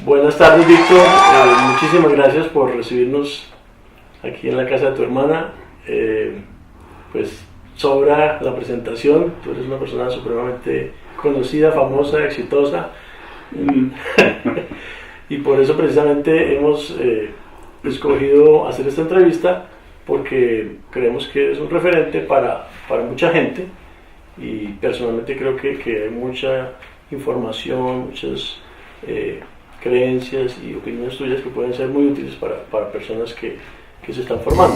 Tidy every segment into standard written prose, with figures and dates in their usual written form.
Buenas tardes, Víctor. Muchísimas gracias por recibirnos aquí en la casa de tu hermana. Pues sobra la presentación. Tú eres una persona supremamente conocida, famosa, exitosa. Y por eso precisamente hemos escogido hacer esta entrevista, porque creemos que es un referente para mucha gente, y personalmente creo que hay mucha información, muchas creencias y opiniones tuyas que pueden ser muy útiles para personas que se están formando.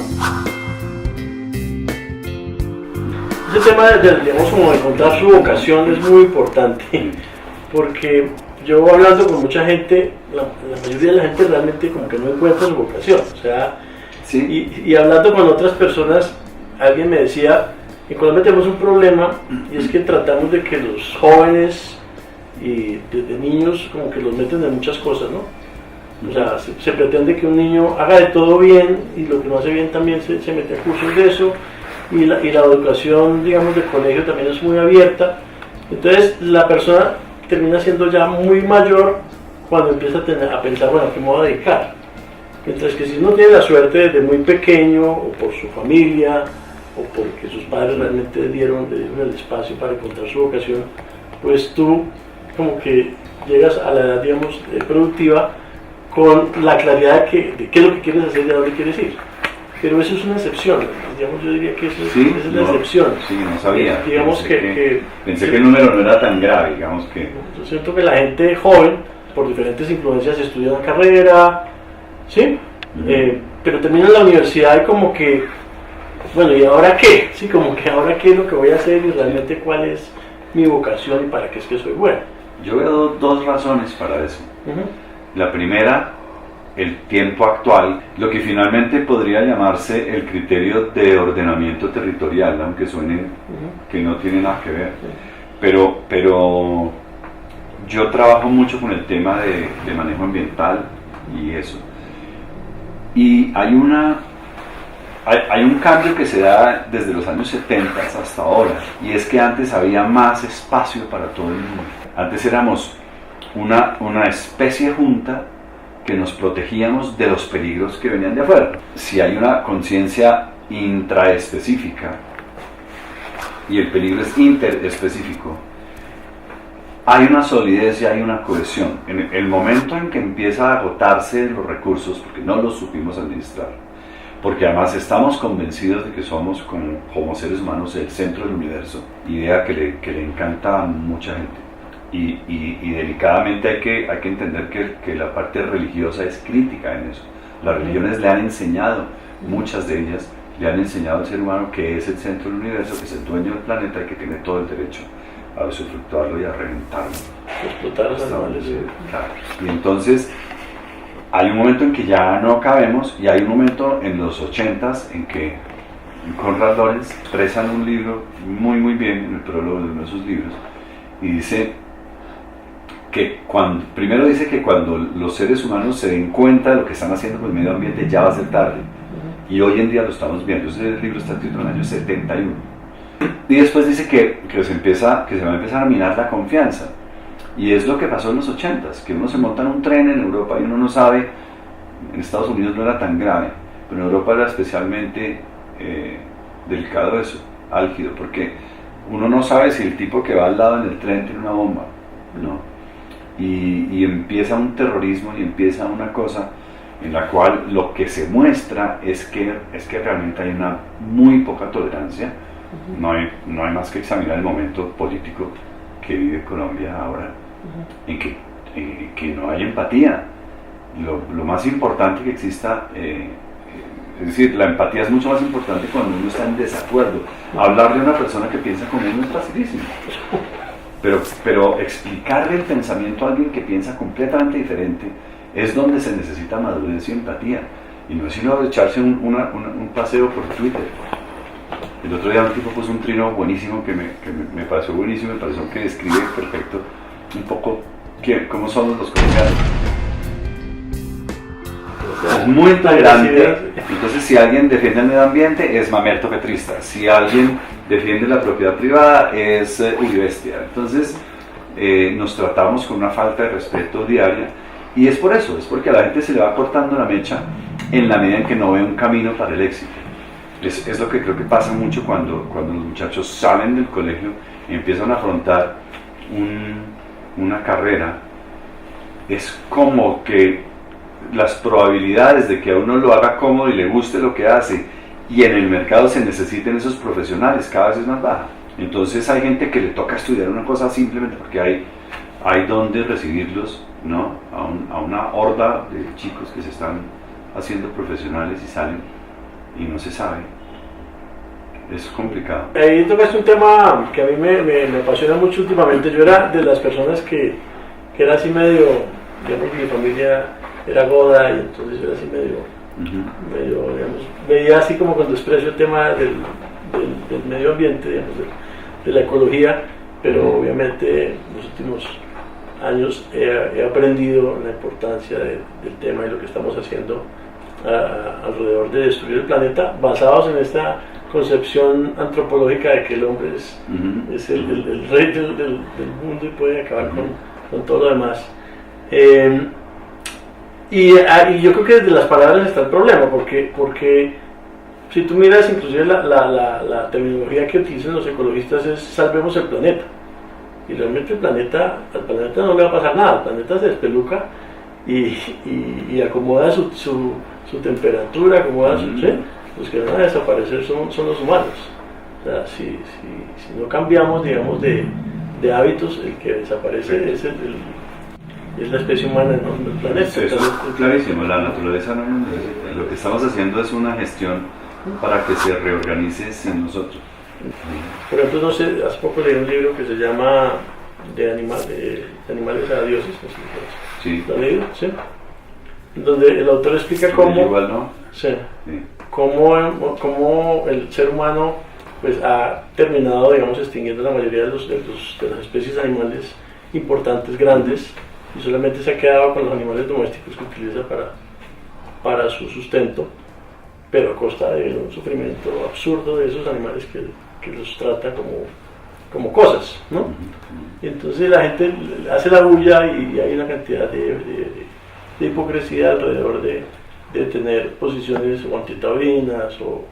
Ese tema digamos, como de encontrar su vocación es muy importante, porque yo hablando con mucha gente, la mayoría de la gente realmente como que no encuentra su vocación, o sea, sí. y hablando con otras personas, alguien me decía, en Colombia tenemos un problema, y es que tratamos de que los jóvenes y desde niños como que los meten en muchas cosas, ¿no? O sea, se pretende que un niño haga de todo bien, y lo que no hace bien también se mete a cursos de eso, y la educación, digamos, de colegio también es muy abierta. Entonces la persona termina siendo ya muy mayor cuando empieza a pensar, bueno, ¿a qué me voy a dedicar? Mientras que si uno tiene la suerte desde muy pequeño, o por su familia, o porque sus padres realmente le dieron el espacio para encontrar su vocación, pues tú como que llegas a la edad, digamos, productiva, con la claridad de qué es lo que quieres hacer y a dónde quieres ir. Pero eso es una excepción, digamos, yo diría que esa es la excepción. Sí, no sabía. Digamos pensé que el número no era tan grave, digamos que... Yo siento que la gente joven, por diferentes influencias, estudia una carrera, ¿sí? Pero termina en la universidad y como que, bueno, ¿y ahora qué? Sí, como que ahora qué es lo que voy a hacer y realmente cuál es mi vocación y para qué es que soy bueno. Yo veo dos razones para eso. La primera, el tiempo actual, lo que finalmente podría llamarse el criterio de ordenamiento territorial, aunque suene que no tiene nada que ver. Pero yo trabajo mucho con el tema de manejo ambiental y eso. Y hay un cambio que se da desde los años 70 hasta ahora, y es que antes había más espacio para todo el mundo. Antes éramos una especie junta que nos protegíamos de los peligros que venían de afuera. Si hay una conciencia intraespecífica y el peligro es interespecífico, hay una solidez y hay una cohesión. En el momento en que empieza a agotarse los recursos, porque no los supimos administrar, porque además estamos convencidos de que somos como seres humanos el centro del universo, idea que le encanta a mucha gente. Y delicadamente hay que entender que la parte religiosa es crítica en eso. Las religiones le han enseñado, muchas de ellas, le han enseñado al ser humano que es el centro del universo, que es el dueño del planeta y que tiene todo el derecho a usufructuarlo y a reventarlo. Explotar los animales. Claro. Y entonces hay un momento en que ya no cabemos, y hay un momento en los 80s en que Konrad Lorenz expresa en un libro muy bien, en el prólogo de uno de sus libros, y dice que primero dice que cuando los seres humanos se den cuenta de lo que están haciendo con el medio ambiente ya va a ser tarde, y hoy en día lo estamos viendo. Ese libro está escrito en el año 71, y después dice que se va a empezar a minar la confianza, y es lo que pasó en los 80s, que uno se monta en un tren en Europa y uno no sabe. En Estados Unidos no era tan grave, pero en Europa era especialmente delicado eso, álgido, porque uno no sabe si el tipo que va al lado en el tren tiene una bomba, ¿no? Y empieza un terrorismo y empieza una cosa en la cual lo que se muestra es que realmente hay una muy poca tolerancia. No hay más que examinar el momento político que vive Colombia ahora, en que no hay empatía. Lo más importante que exista, es decir, la empatía es mucho más importante cuando uno está en desacuerdo. Hablar de una persona que piensa como uno es facilísimo. pero explicarle el pensamiento a alguien que piensa completamente diferente es donde se necesita madurez y empatía. Y no es sino echarse un paseo por Twitter. El otro día un tipo puso un trino buenísimo que me pareció buenísimo, me pareció que describe perfecto un poco cómo somos los colombianos. Es muy intolerante. Entonces, si alguien defiende el medio ambiente, es mamerto petrista. Si alguien defiende la propiedad privada, es uribestia. Entonces, nos tratamos con una falta de respeto diaria. Y es por eso, es porque a la gente se le va cortando la mecha en la medida en que no ve un camino para el éxito. Es lo que creo que pasa mucho cuando los muchachos salen del colegio y empiezan a afrontar una carrera. Es como que las probabilidades de que a uno lo haga cómodo y le guste lo que hace y en el mercado se necesiten esos profesionales cada vez es más baja. Entonces hay gente que le toca estudiar una cosa simplemente porque hay donde recibirlos, ¿no? A una horda de chicos que se están haciendo profesionales y salen y no se sabe. Es complicado. Ahí tocaste un tema que a mí me apasiona mucho últimamente. Yo era de las personas que era así medio, digamos, mi familia era goda y entonces yo era así medio, digamos, veía así como con desprecio el tema del medio ambiente, digamos, de la ecología, pero obviamente en los últimos años he aprendido la importancia del tema y lo que estamos haciendo alrededor de destruir el planeta, basados en esta concepción antropológica de que el hombre es el rey del mundo y puede acabar con todo lo demás. Y yo creo que desde las palabras está el problema, porque si tú miras inclusive la terminología que utilizan los ecologistas es salvemos el planeta. Y realmente al planeta no le va a pasar nada, el planeta se despeluca y acomoda su temperatura, acomoda ¿sí? Los que van a desaparecer son los humanos. O sea, si no cambiamos, digamos, de hábitos, el que desaparece es la especie humana en el planeta. Sí, eso es clarísimo, la naturaleza no nos necesita. Lo que estamos haciendo es una gestión para que se reorganice sin nosotros. Por ejemplo, no sé, hace poco leí un libro que se llama de animales a dioses, no sé si sí. ¿Lo has leído? Sí. Donde el autor explica cómo, igual, ¿no? Sí, cómo el ser humano pues, ha terminado, digamos, extinguiendo la mayoría de las especies animales importantes, grandes, y solamente se ha quedado con los animales domésticos que utiliza para su sustento, pero a costa de un sufrimiento absurdo de esos animales que los trata como cosas, ¿no? Y entonces la gente hace la bulla y hay una cantidad de hipocresía alrededor de tener posiciones o antitaurinas o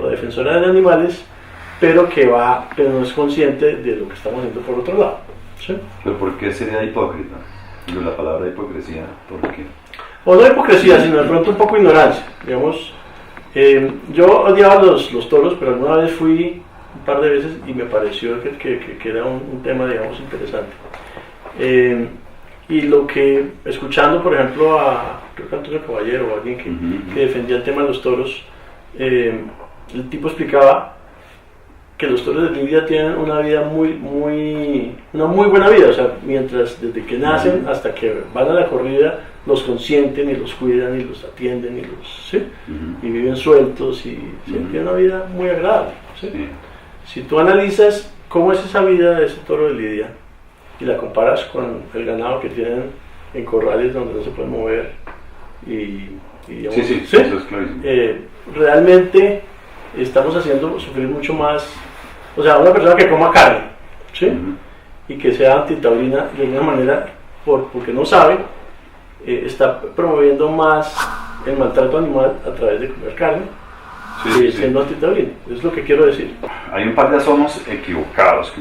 defensoras de animales, pero no es consciente de lo que estamos haciendo por otro lado. ¿Sí? ¿Pero por qué sería hipócrita? La palabra hipocresía, ¿por qué? O no hipocresía, sino de pronto un poco ignorancia. Digamos, yo odiaba los toros, pero alguna vez fui un par de veces y me pareció que era un tema, digamos, interesante. Y lo que, escuchando por ejemplo creo que Antonio Caballero o alguien que defendía el tema de los toros, el tipo explicaba que los toros de Lidia tienen una vida una muy buena vida, o sea, desde que nacen hasta que van a la corrida, los consienten y los cuidan y los atienden y viven sueltos y tienen una vida muy agradable. ¿Sí? Sí. Si tú analizas cómo es esa vida de ese toro de Lidia y la comparas con el ganado que tienen en corrales donde no se pueden mover digamos, eso es clarísimo. Realmente estamos haciendo sufrir mucho más, o sea, una persona que coma carne, ¿sí? Y que sea antitaurina de alguna manera porque no sabe, está promoviendo más el maltrato animal a través de comer carne, siendo antitaurina. Es lo que quiero decir. Hay un par de asomos equivocados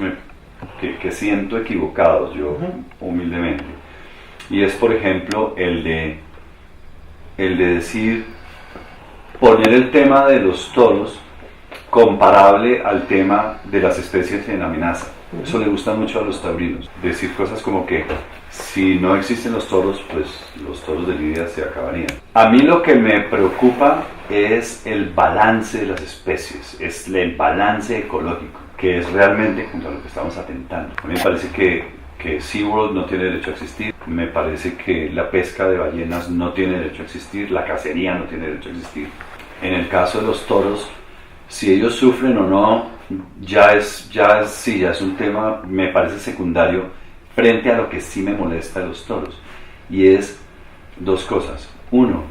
que siento equivocados yo humildemente, y es por ejemplo el de decir, poner el tema de los toros comparable al tema de las especies en amenaza. Eso le gusta mucho a los taurinos, decir cosas como que si no existen los toros, pues los toros de lidia se acabarían. A mí lo que me preocupa es el balance de las especies, es el balance ecológico, que es realmente contra lo que estamos atentando. A mí me parece que SeaWorld no tiene derecho a existir, me parece que la pesca de ballenas no tiene derecho a existir, la cacería no tiene derecho a existir. En el caso de los toros, si ellos sufren o no, ya es un tema, me parece secundario, frente a lo que sí me molesta de los toros, y es dos cosas. Uno,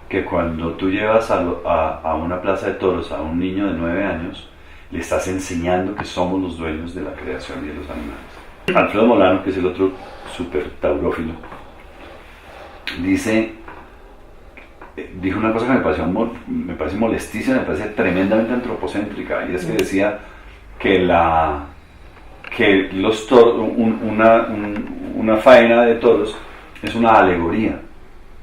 que cuando tú llevas a una plaza de toros a un niño de 9 años, le estás enseñando que somos los dueños de la creación y de los animales. Alfredo Molano, que es el otro súper taurófilo, dijo una cosa que me parece molestísima, me parece tremendamente antropocéntrica, y es que decía que los toros, una faena de toros es una alegoría,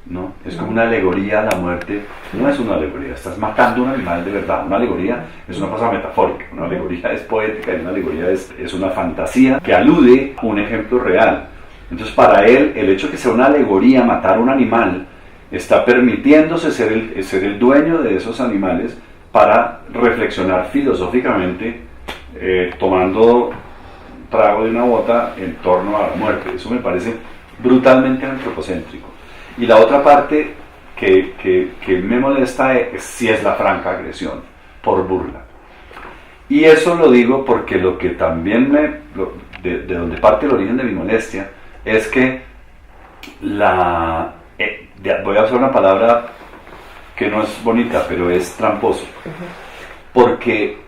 ¿no? Es como una alegoría a la muerte. No es una alegoría, estás matando un animal de verdad. Una alegoría es una cosa metafórica, una alegoría es poética y una alegoría es una fantasía que alude a un ejemplo real. Entonces, para él, el hecho de que sea una alegoría matar un animal está permitiéndose ser el dueño de esos animales para reflexionar filosóficamente, tomando trago de una bota en torno a la muerte. Eso me parece brutalmente antropocéntrico. Y la otra parte que me molesta si es la franca agresión por burla. Y eso lo digo porque lo que también de donde parte el origen de mi molestia es que voy a usar una palabra que no es bonita, pero es tramposo, porque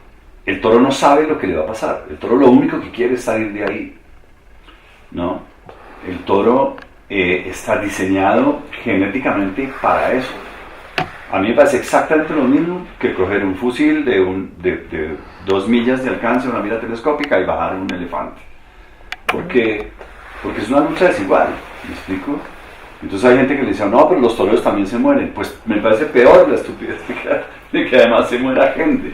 el toro no sabe lo que le va a pasar. El toro lo único que quiere es salir de ahí, ¿no? El toro está diseñado genéticamente para eso. A mí me parece exactamente lo mismo que coger un fusil de 2 millas de alcance, una mira telescópica, y bajar un elefante. Porque es una lucha desigual, ¿me explico? Entonces hay gente que le dice, no, pero los toreros también se mueren. Pues me parece peor la estupidez de que además se muera gente.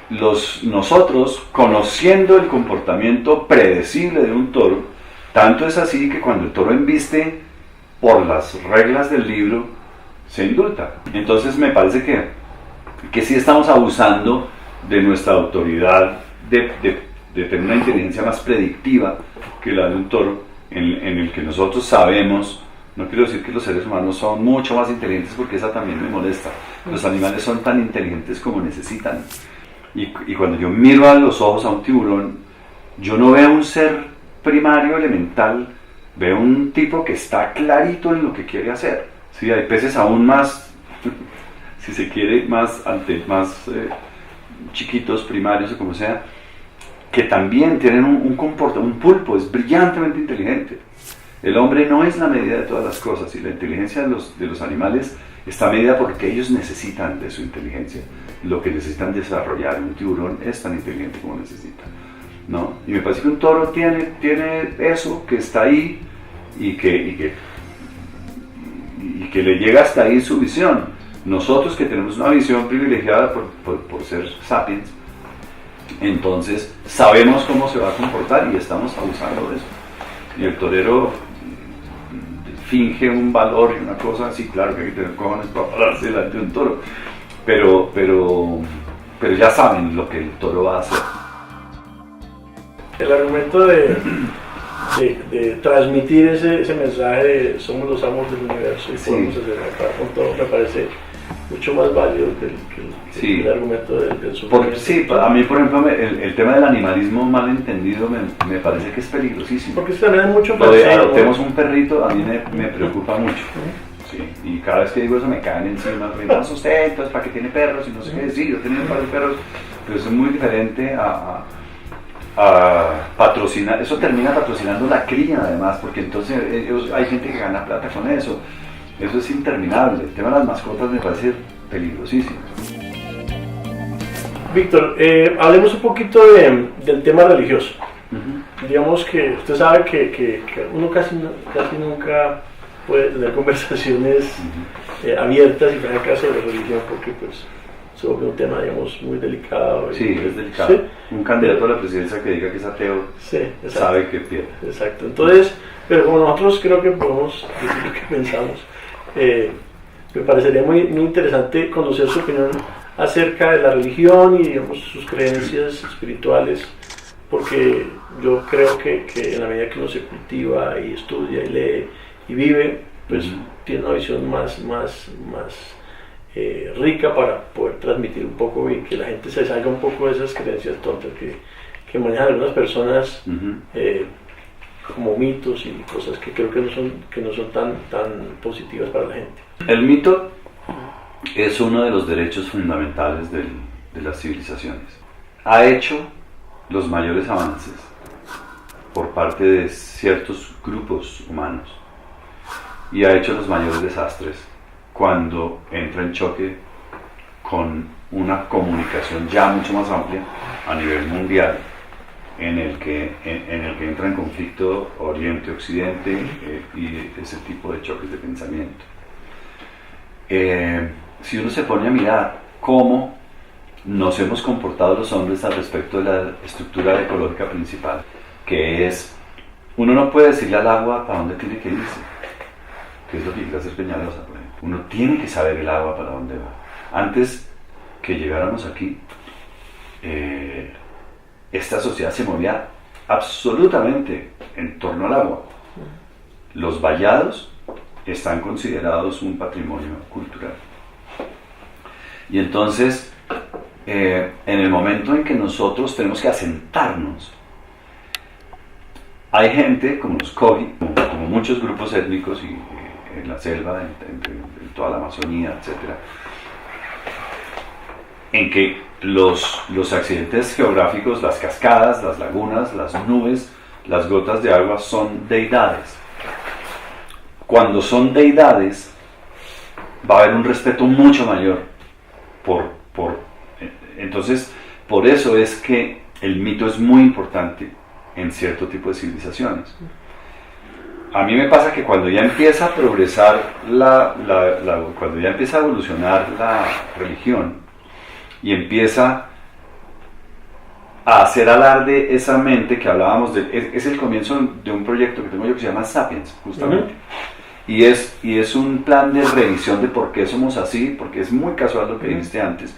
Nosotros, conociendo el comportamiento predecible de un toro, tanto es así que cuando el toro embiste por las reglas del libro, se indulta. Entonces me parece que sí estamos abusando de nuestra autoridad de tener una inteligencia más predictiva que la de un toro, en el que nosotros sabemos. No quiero decir que los seres humanos son mucho más inteligentes, porque esa también me molesta. Los animales son tan inteligentes como necesitan. Y cuando yo miro a los ojos a un tiburón, yo no veo un ser primario, elemental, veo un tipo que está clarito en lo que quiere hacer. Sí, hay peces aún más, si se quiere, más chiquitos, primarios o como sea, que también tienen un comportamiento. Un pulpo es brillantemente inteligente. El hombre no es la medida de todas las cosas, y la inteligencia de los animales está medida porque ellos necesitan de su inteligencia, lo que necesitan desarrollar. Un tiburón es tan inteligente como necesita, ¿no? Y me parece que un toro tiene eso, que está ahí y que le llega hasta ahí su visión. Nosotros, que tenemos una visión privilegiada por ser sapiens, entonces sabemos cómo se va a comportar y estamos abusando de eso. Y el torero finge un valor y una cosa así, claro que hay que tener cojones para pararse delante de un toro, pero ya saben lo que el toro va a hacer. El argumento de transmitir ese mensaje de somos los amos del universo y podemos hacer acá con todo, me parece mucho más válido que el argumento del sufrimiento. Sí, a mí, por ejemplo, el tema del animalismo mal entendido me parece que es peligrosísimo. Porque también hay mucho lo de adoptemos un perrito a mí me preocupa mucho. Sí, y cada vez que digo eso me caen encima, me dan sustentos, ¿para qué tiene perros? Y no sé qué decir, yo tenía un par de perros, pero eso es muy diferente a patrocinar. Eso termina patrocinando la cría, además, porque entonces hay gente que gana plata con eso. Eso es interminable. El tema de las mascotas me parece peligrosísimo. Víctor, hablemos un poquito del tema religioso. Digamos que usted sabe que uno casi nunca puede tener conversaciones abiertas y francas sobre religión, porque pues se vuelve un tema, digamos, muy delicado. Sí, es delicado. ¿Sí? Un candidato a la presidencia que diga que es ateo, sí, sabe que pierde. Exacto. Entonces, Pero como nosotros creo que podemos decir lo que pensamos, me parecería muy interesante conocer su opinión acerca de la religión y digamos, sus creencias espirituales, porque yo creo que en la medida que uno se cultiva y estudia y lee y vive, pues tiene una visión más rica para poder transmitir un poco y que la gente se salga un poco de esas creencias tontas que manejan algunas personas como mitos y cosas que creo que no son tan positivas para la gente. El mito es uno de los derechos fundamentales de las civilizaciones. Ha hecho los mayores avances por parte de ciertos grupos humanos y ha hecho los mayores desastres cuando entra en choque con una comunicación ya mucho más amplia a nivel mundial, en el que entra en conflicto Oriente-Occidente y ese tipo de choques de pensamiento. Si uno se pone a mirar cómo nos hemos comportado los hombres al respecto de la estructura ecológica principal, que es, uno no puede decirle al agua para dónde tiene que irse, que es lo que quiere hacer Peñalosa, por ejemplo. Uno tiene que saber el agua para dónde va. Antes que llegáramos aquí, esta sociedad se movía absolutamente en torno al agua. Los vallados están considerados un patrimonio cultural. Y entonces, en el momento en que nosotros tenemos que asentarnos, hay gente como los Kogi, como muchos grupos étnicos y en la selva, en toda la Amazonía, etc., en que los accidentes geográficos, las cascadas, las lagunas, las nubes, las gotas de agua son deidades. Cuando son deidades, va a haber un respeto mucho mayor. Entonces, por eso es que el mito es muy importante en cierto tipo de civilizaciones. A mí me pasa que cuando ya empieza a progresar, cuando ya empieza a evolucionar la religión, y empieza a hacer alarde esa mente que hablábamos de, es el comienzo de un proyecto que tengo yo que se llama Sapiens, justamente. Y es un plan de revisión de por qué somos así, porque es muy casual lo que dijiste antes,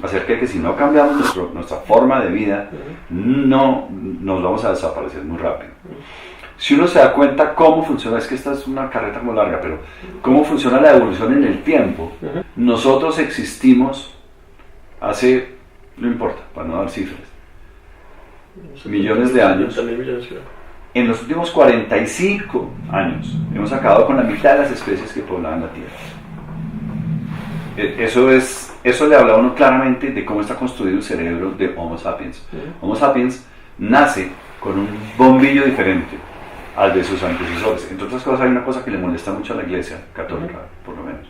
acerca de que si no cambiamos nuestra forma de vida, no nos vamos a desaparecer muy rápido. Si uno se da cuenta cómo funciona, es que esta es una carreta muy larga, pero cómo funciona la evolución en el tiempo, nosotros existimos hace, no importa, para no dar cifras, millones de años. En los últimos 45 años hemos acabado con la mitad de las especies que poblaban la Tierra. Eso le habla a uno claramente de cómo está construido el cerebro de Homo sapiens. Homo sapiens nace con un bombillo diferente al de sus antecesores. Entre otras cosas, hay una cosa que le molesta mucho a la Iglesia católica, por lo menos,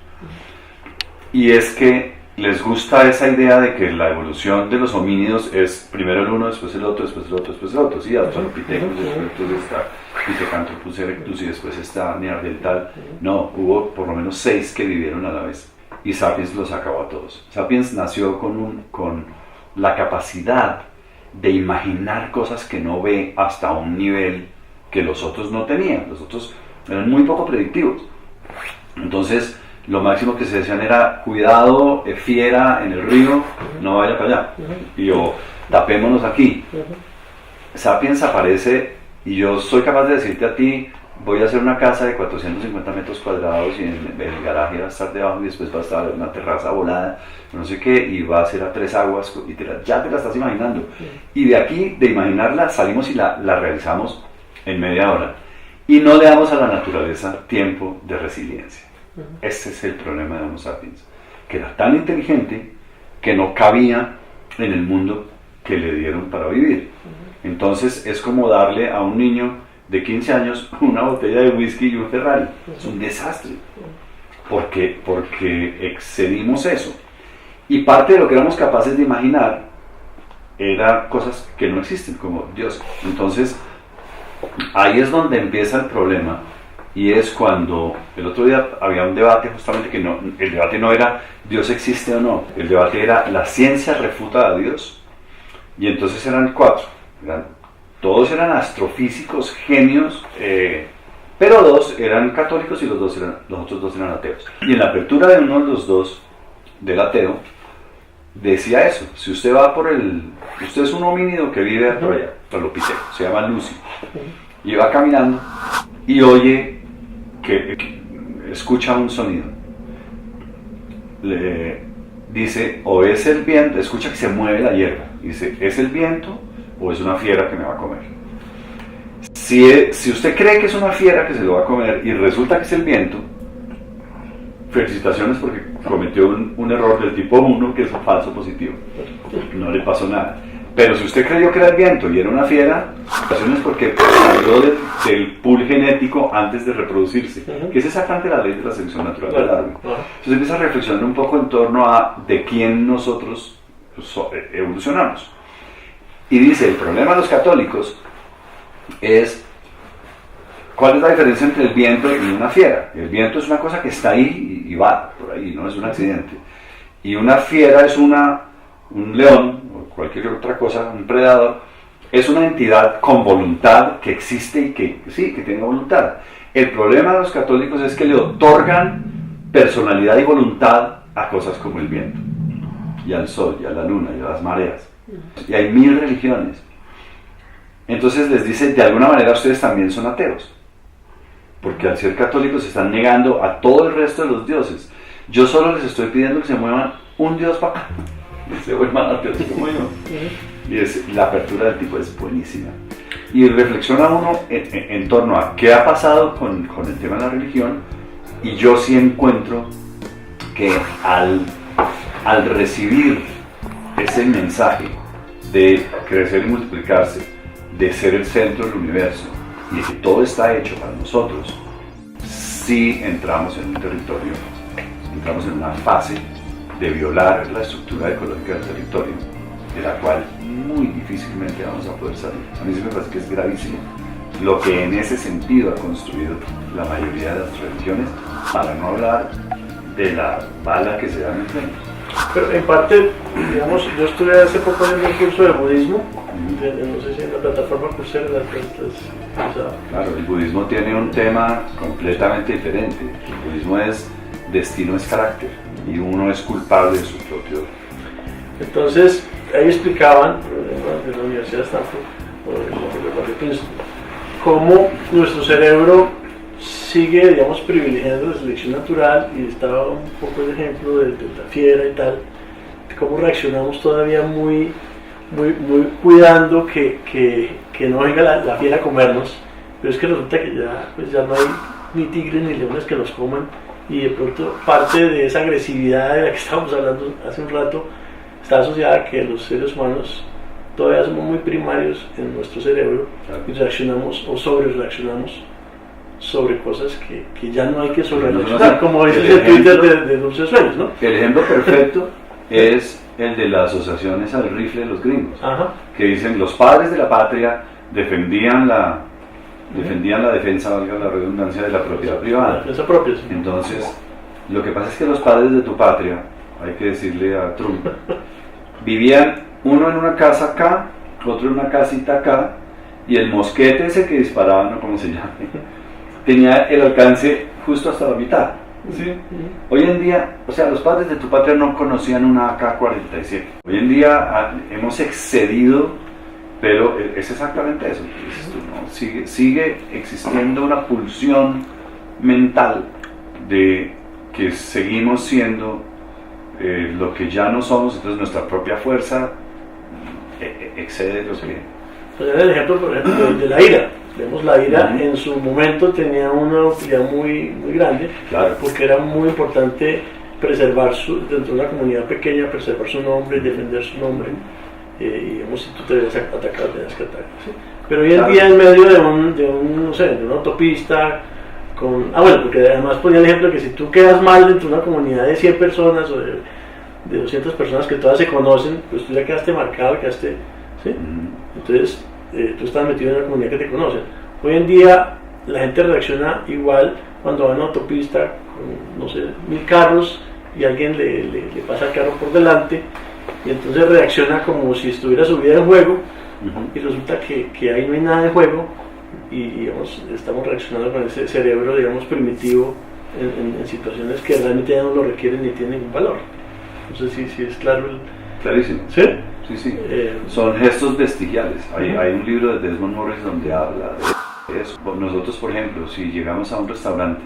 y es que les gusta esa idea de que la evolución de los homínidos es primero el uno, después el otro, después el otro, después el otro. Sí, Australopithecus, después está Pithecanthropus erectus y después está Neandertal. No, hubo por lo menos 6 que vivieron a la vez. Y Sapiens los acabó a todos. Sapiens nació con la capacidad de imaginar cosas que no ve hasta un nivel que los otros no tenían. Los otros eran muy poco predictivos. Entonces, lo máximo que se decían era, cuidado, fiera en el río, no vaya para allá. Y yo, tapémonos aquí. Sapiens aparece y yo soy capaz de decirte a ti, voy a hacer una casa de 450 metros cuadrados y en el garaje va a estar debajo y después va a estar una terraza volada, no sé qué, y va a ser a 3 aguas, y ya te la estás imaginando. Y de aquí, de imaginarla, salimos y la realizamos en media hora. Y no le damos a la naturaleza tiempo de resiliencia. Ese es el problema de Homo sapiens, que era tan inteligente que no cabía en el mundo que le dieron para vivir. Entonces es como darle a un niño de 15 años una botella de whisky y un Ferrari. Es un desastre, porque excedimos eso. Y parte de lo que éramos capaces de imaginar era cosas que no existen, como Dios. Entonces ahí es donde empieza el problema. Y es cuando el otro día había un debate justamente que el debate no era Dios existe o no, el debate era la ciencia refuta a Dios. Y entonces eran 4, todos eran astrofísicos, genios, Pero dos eran católicos y los otros dos eran ateos. Y en la apertura de uno de los dos, del ateo, decía eso: si usted va usted es un homínido que vive por allá, Palopiteo, se llama Lucy, y va caminando y oye que escucha un sonido. Dice, o es el viento, escucha que se mueve la hierba, dice, ¿es el viento o es una fiera que me va a comer? Si usted cree que es una fiera que se lo va a comer y resulta que es el viento, felicitaciones porque cometió un error del tipo 1, que es un falso positivo, no le pasó nada. Pero si usted creyó que era el viento y era una fiera, felicitaciones porque salió del pool genético antes de reproducirse, que es exactamente la ley de la selección natural de Darwin. Entonces empieza a reflexionar un poco en torno a de quién nosotros evolucionamos. Y dice, el problema de los católicos es, ¿cuál es la diferencia entre el viento y una fiera? El viento es una cosa que está ahí y va por ahí, no es un accidente. Y una fiera es un león, o cualquier otra cosa, un predador, es una entidad con voluntad que existe y que tenga voluntad. El problema de los católicos es que le otorgan personalidad y voluntad a cosas como el viento, y al sol, y a la luna, y a las mareas. Y hay 1000 religiones. Entonces les dice, de alguna manera ustedes también son ateos, porque al ser católicos se están negando a todo el resto de los dioses. Yo solo les estoy pidiendo que se muevan un dios para acá, y se vuelvan ateos como yo. Y la apertura del tipo es buenísima. Y reflexiona uno en torno a qué ha pasado con el tema de la religión, y yo sí encuentro que al recibir ese mensaje de crecer y multiplicarse, de ser el centro del universo y de que todo está hecho para nosotros, sí entramos en un territorio, entramos en una fase de violar la estructura ecológica del territorio, de la cual muy difícilmente vamos a poder salir. A mí sí me parece que es gravísimo lo que en ese sentido ha construido la mayoría de las religiones, para no hablar de la bala que se da en el frente. Pero en parte, digamos, yo estuve hace poco en un curso de budismo, no sé si en la plataforma Coursera las plantas. Claro, el budismo tiene un tema completamente diferente. El budismo es destino es carácter, y uno es culpable de su propio. Entonces, ahí explicaban, de la Universidad de Stanford, o de Princeton, cómo nuestro cerebro sigue, digamos, privilegiando la selección natural, y estaba un poco el ejemplo de la fiera y tal, cómo reaccionamos todavía muy cuidando que no venga la fiera a comernos, pero es que resulta que ya no hay ni tigres ni leones que nos coman, y de pronto parte de esa agresividad de la que estábamos hablando hace un rato está asociada a que los seres humanos todavía somos muy primarios en nuestro cerebro, claro, y reaccionamos o sobre reaccionamos sobre cosas que ya no hay que sobre reaccionar, como dice el Twitter de Dulces Sueños, ¿no? El ejemplo perfecto es el de las asociaciones al rifle de los gringos, que dicen los padres de la patria defendían la defensa, valga la redundancia, de la propiedad privada. La defensa propia, sí. Entonces, lo que pasa es que los padres de tu patria, hay que decirle a Trump, vivían uno en una casa acá, otro en una casita acá, y el mosquete ese que disparaban, no cómo se llama, tenía el alcance justo hasta la mitad. ¿Sí? Hoy en día, o sea, los padres de tu patria no conocían una AK-47. Hoy en día hemos excedido, pero es exactamente eso. ¿No? Sigue existiendo una pulsión mental de que seguimos siendo lo que ya no somos, entonces nuestra propia fuerza excede lo que... Pues el ejemplo, por ejemplo, de la ira. Vemos, la ira en su momento tenía una utilidad muy grande, claro, porque era muy importante preservar dentro de una comunidad pequeña, preservar su nombre y defender su nombre. Y digamos, si tú te ves atacado, tenías que atacar, ¿sí? Pero hoy en día, en medio de una autopista, bueno, porque además ponía el ejemplo que si tú quedas mal dentro de una comunidad de 100 personas o de 200 personas que todas se conocen, pues tú ya quedaste marcado, ¿sí? Entonces, tú estás metido en una comunidad que te conoce. Hoy en día la gente reacciona igual cuando va en una autopista con, no sé, 1000 carros y alguien le pasa el carro por delante, y entonces reacciona como si estuviera su vida en juego, y resulta que ahí no hay nada de juego, y digamos, estamos reaccionando con ese cerebro, digamos, primitivo en situaciones que realmente ya no lo requieren ni tienen ningún valor. No sé si es claro el... Clarísimo. ¿Sí? Sí, sí. Son gestos vestigiales. Hay un libro de Desmond Morris donde habla de eso. Nosotros, por ejemplo, si llegamos a un restaurante,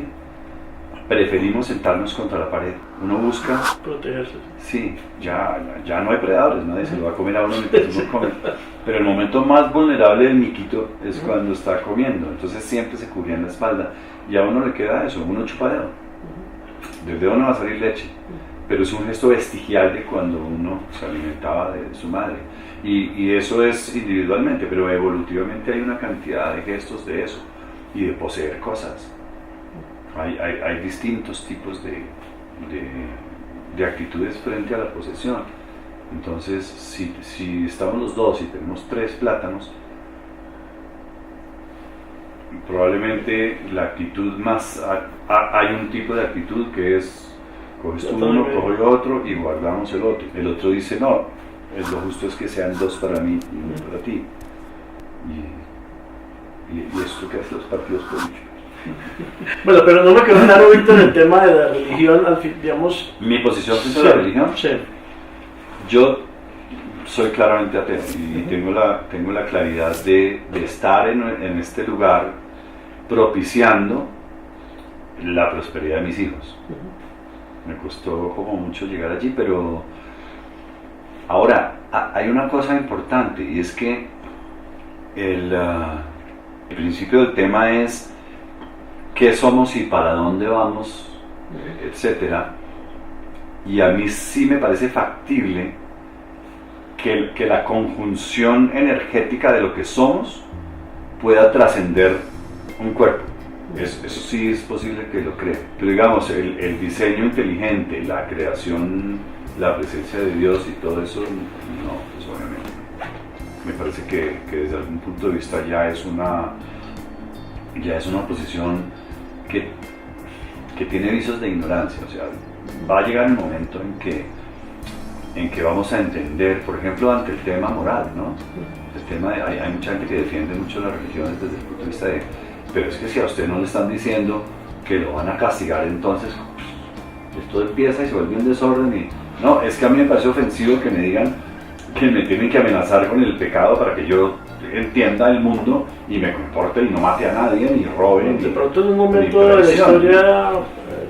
preferimos sentarnos contra la pared. Uno busca protegerse. Sí, ya no hay predadores, nadie se lo va a comer a uno mientras uno come. Pero el momento más vulnerable del miquito es cuando está comiendo. Entonces siempre se cubría en la espalda. Y a uno le queda eso, uno chupa dedo. Del dedo no va a salir leche. Pero es un gesto vestigial de cuando uno se alimentaba de su madre. Y eso es individualmente, pero evolutivamente hay una cantidad de gestos de eso. Y de poseer cosas. Hay distintos tipos de actitudes frente a la posesión. Entonces, si estamos los dos y tenemos 3 plátanos, probablemente la actitud más... hay un tipo de actitud que es, coges tú uno, cojo yo otro y guardamos el otro. El otro dice, no, lo justo es que sean 2 para mí y 1 para ti. Y esto que hacen los partidos políticos. Bueno, pero no me quedó claro, Víctor, el tema de la religión, digamos... ¿Mi posición frente a la religión? Sí. Yo soy claramente ateo y tengo la claridad de estar en este lugar propiciando la prosperidad de mis hijos. Me costó como mucho llegar allí, pero ahora hay una cosa importante, y es que el principio del tema es qué somos y para dónde vamos, etcétera. Y a mí sí me parece factible que la conjunción energética de lo que somos pueda trascender un cuerpo. Eso sí es posible que lo cree. Pero digamos, el diseño inteligente, la creación, la presencia de Dios y todo eso, no, pues obviamente. Me parece que desde algún punto de vista ya es una posición que tiene visos de ignorancia. O sea, va a llegar el momento en que vamos a entender, por ejemplo, ante el tema moral, ¿no? El tema hay mucha gente que defiende mucho las religiones desde el punto de vista de, pero es que si a usted no le están diciendo que lo van a castigar, entonces esto empieza y se vuelve un desorden. Y no, es que a mí me parece ofensivo que me digan que me tienen que amenazar con el pecado para que yo entienda el mundo y me comporte y no mate a nadie, ni robe. De pronto en un momento de la historia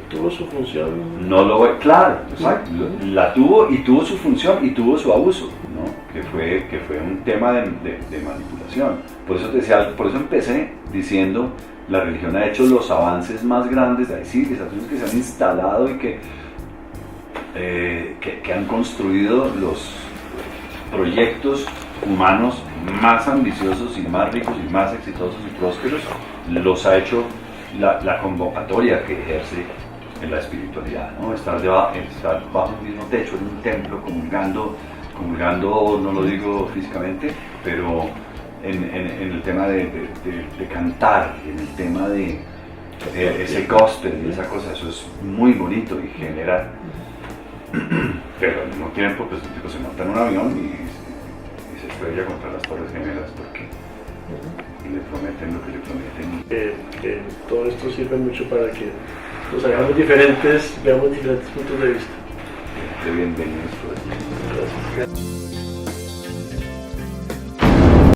tuvo su función. No lo ve, claro, exacto. La tuvo y tuvo su función y tuvo su abuso, ¿no? Que fue un tema de manipulación. Por eso te decía, por eso empecé diciendo, la religión ha hecho los avances más grandes, hay civilizaciones que se han instalado y que han construido los proyectos humanos más ambiciosos y más ricos y más exitosos y prósperos, los ha hecho la convocatoria que ejerce en la espiritualidad, ¿no? Estar bajo un mismo techo, en un templo, comulgando, no lo digo físicamente, pero en el tema de cantar, en el tema de ese gospel y esa cosa, eso es muy bonito y genera, pero al mismo tiempo pues el tipo se monta en un avión y se estrella contra las Torres Gemelas porque le prometen lo que le prometen. Todo esto sirve mucho para que nos hagamos diferentes, veamos diferentes puntos de vista. Bienvenidos por aquí. Gracias.